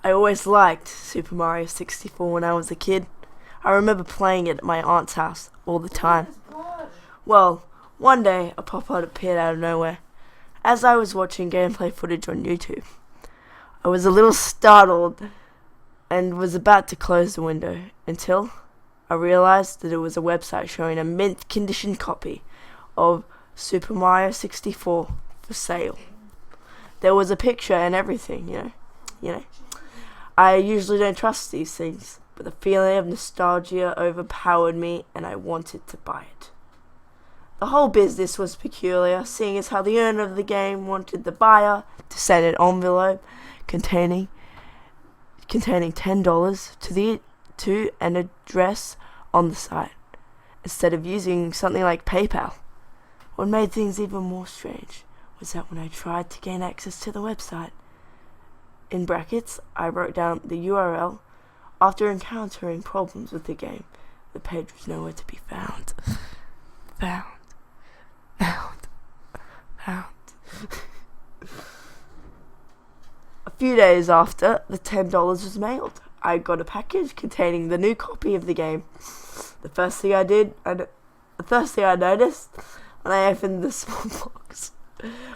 I always liked Super Mario 64 when I was a kid. I remember playing it at my aunt's house all the time. Well, one day a pop-up appeared out of nowhere as I was watching gameplay footage on YouTube. I was a little startled and was about to close the window until I realized that it was a website showing a mint condition copy of Super Mario 64 for sale. There was a picture and everything, you know. I usually don't trust these things, but the feeling of nostalgia overpowered me and I wanted to buy it. The whole business was peculiar, seeing as how the owner of the game wanted the buyer to send an envelope containing $10 to an address on the site, instead of using something like PayPal. What made things even more strange was that when I tried to gain access to the website, in brackets, I wrote down the URL. After encountering problems with the game, the page was nowhere to be found. Found. A few days after the $10 was mailed, I got a package containing the new copy of the game. The first thing I noticed when I opened the small box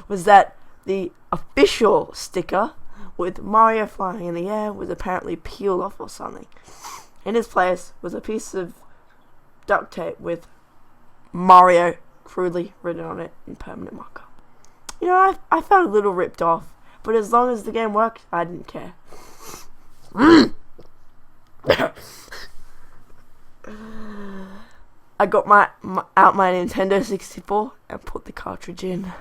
was that the official sticker with Mario flying in the air was apparently peeled off or something. In its place was a piece of duct tape with Mario crudely written on it in permanent marker. You know, I felt a little ripped off, but as long as the game worked, I didn't care. I got my Nintendo 64 and put the cartridge in.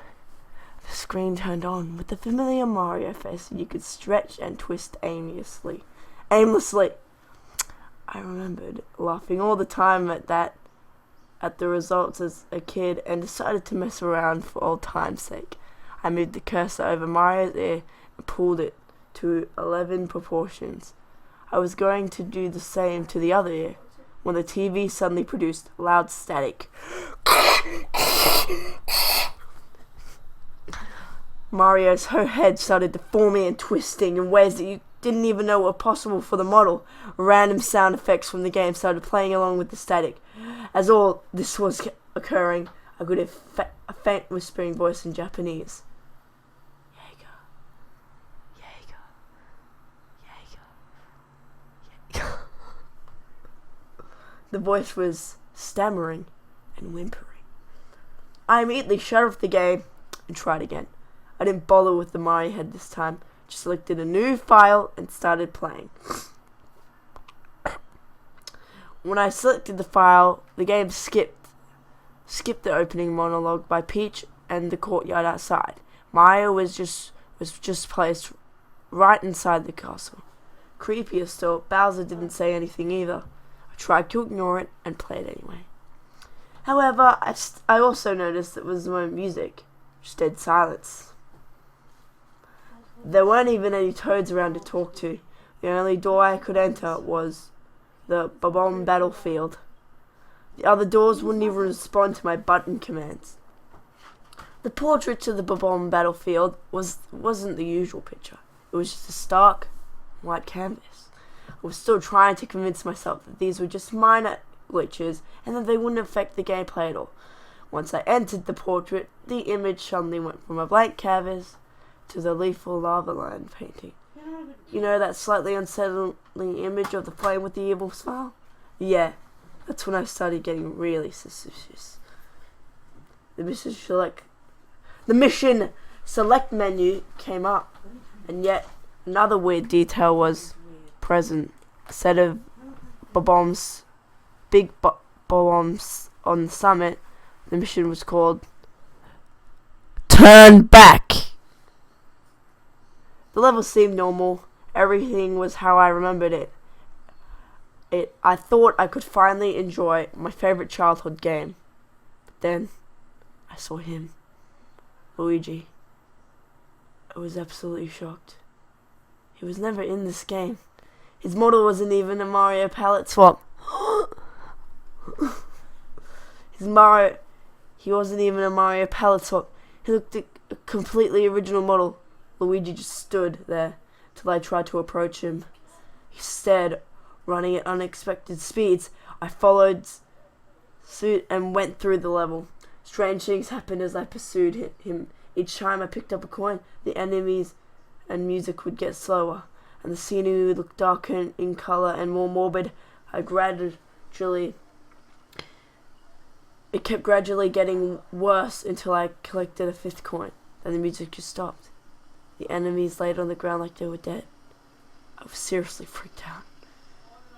The screen turned on with the familiar Mario face you could stretch and twist aimlessly. I remembered laughing all the time at the results as a kid and decided to mess around for old time's sake. I moved the cursor over Mario's ear and pulled it to 11 proportions. I was going to do the same to the other ear when the TV suddenly produced loud static. Mario's whole head started deforming and twisting in ways that you didn't even know were possible for the model. Random sound effects from the game started playing along with the static. As all this was occurring, I could hear a faint whispering voice in Japanese. Jaeger. The voice was stammering and whimpering. I immediately shut off the game and tried again. I didn't bother with the Mario head this time, just selected a new file and started playing. When I selected the file, the game skipped the opening monologue by Peach and the courtyard outside. Mario was just placed right inside the castle. Creepier still, Bowser didn't say anything either. I tried to ignore it and play it anyway. However, I also noticed there was no music, just dead silence. There weren't even any toads around to talk to. The only door I could enter was the Bob-omb battlefield. The other doors wouldn't even respond to my button commands. The portrait to the Bob-omb battlefield wasn't the usual picture. It was just a stark white canvas. I was still trying to convince myself that these were just minor glitches and that they wouldn't affect the gameplay at all. Once I entered the portrait, the image suddenly went from a blank canvas to the lethal lava line painting. You know that slightly unsettling image of the flame with the evil smile? Yeah, that's when I started getting really suspicious. The mission select menu came up, and yet another weird detail was present. Instead of big bombs on the summit, the mission was called Turn Back. The level seemed normal. Everything was how I remembered it. I thought I could finally enjoy my favorite childhood game. But then I saw him, Luigi. I was absolutely shocked. He was never in this game. His model wasn't even a Mario palette swap. He wasn't even a Mario palette swap. He looked a completely original model. Luigi just stood there, till I tried to approach him. Instead, running at unexpected speeds, I followed suit and went through the level. Strange things happened as I pursued him. Each time I picked up a coin, the enemies and music would get slower, and the scenery would look darker in color and more morbid. It kept gradually getting worse until I collected a fifth coin. Then the music just stopped. The enemies laid on the ground like they were dead. I was seriously freaked out,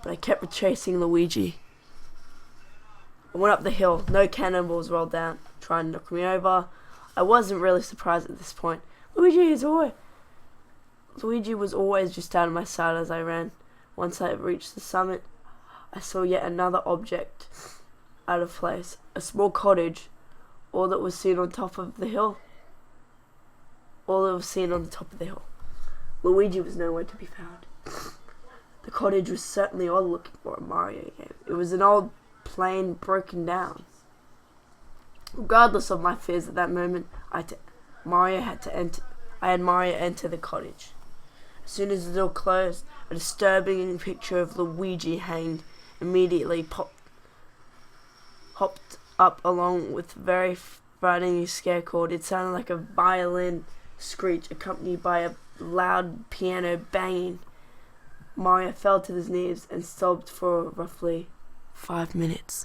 but I kept chasing Luigi. I went up the hill. No cannonballs rolled down, trying to knock me over. I wasn't really surprised at this point. Luigi was always just out of my sight as I ran. Once I reached the summit, I saw yet another object out of place. A small cottage, all that was seen on top of the hill. Luigi was nowhere to be found. The cottage was certainly odd looking for a Mario game. It was an old plane broken down. Regardless of my fears at that moment, I had Mario enter the cottage. As soon as the door closed, a disturbing picture of Luigi hanged immediately hopped up along with very frightening scare chord. It sounded like a violin screech accompanied by a loud piano banging. Mario fell to his knees and sobbed for roughly 5 minutes.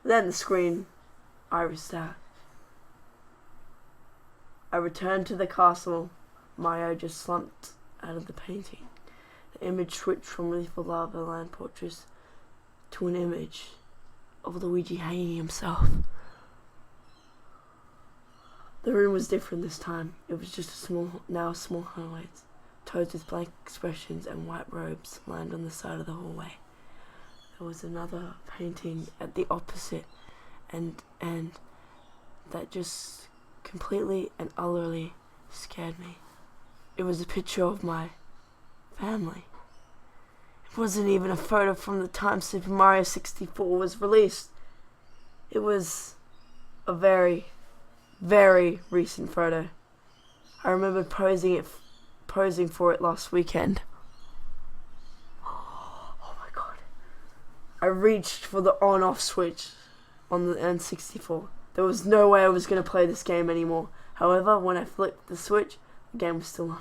Then the screen irised out. I returned to the castle. Mario just slumped out of the painting. The image switched from lethal lava land portraits to an image of Luigi hanging himself. The room was different this time. It was just a small hallways. Toads with blank expressions and white robes lined on the side of the hallway. There was another painting at the opposite and that just completely and utterly scared me. It was a picture of my family. It wasn't even a photo from the time Super Mario 64 was released. It was a very, very recent photo. I remember posing for it last weekend. Oh my god. I reached for the on-off switch on the N64. There was no way I was going to play this game anymore. However, when I flipped the switch, the game was still on.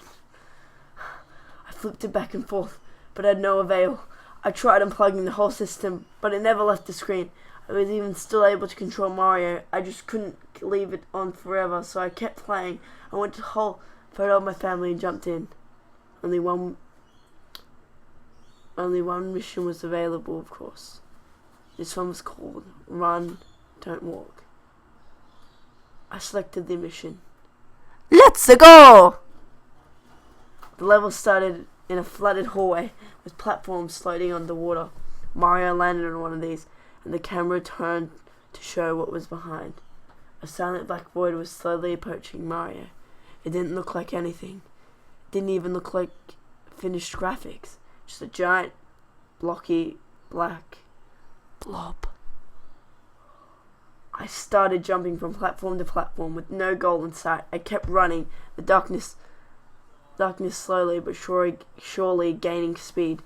I flipped it back and forth, but had no avail. I tried unplugging the whole system, but it never left the screen. I was even still able to control Mario. I just couldn't leave it on forever, so I kept playing. I went to the whole photo of my family and jumped in. Only one mission was available, of course. This one was called Run, Don't Walk. I selected the mission. Let's go! The level started in a flooded hallway with platforms floating underwater. Mario landed on one of these, and the camera turned to show what was behind. A silent black void was slowly approaching Mario. It didn't look like anything. It didn't even look like finished graphics. Just a giant, blocky, black blob. I started jumping from platform to platform with no goal in sight. I kept running, the darkness slowly but surely gaining speed.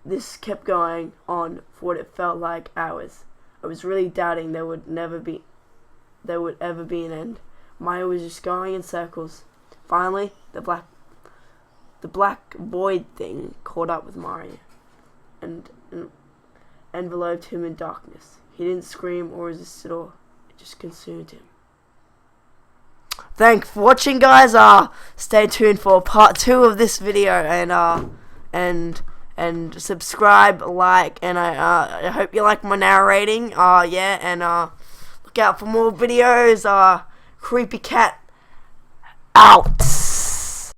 This kept going on for what it felt like hours. I was really doubting there would ever be an end. Maya was just going in circles. Finally, the black void thing caught up with Mario and enveloped him in darkness. He didn't scream or resist at all. It just consumed him. Thanks for watching, guys. Stay tuned for part 2 of this video, and subscribe, like, and I hope you like my narrating. Look out for more videos. Creepy Cat out.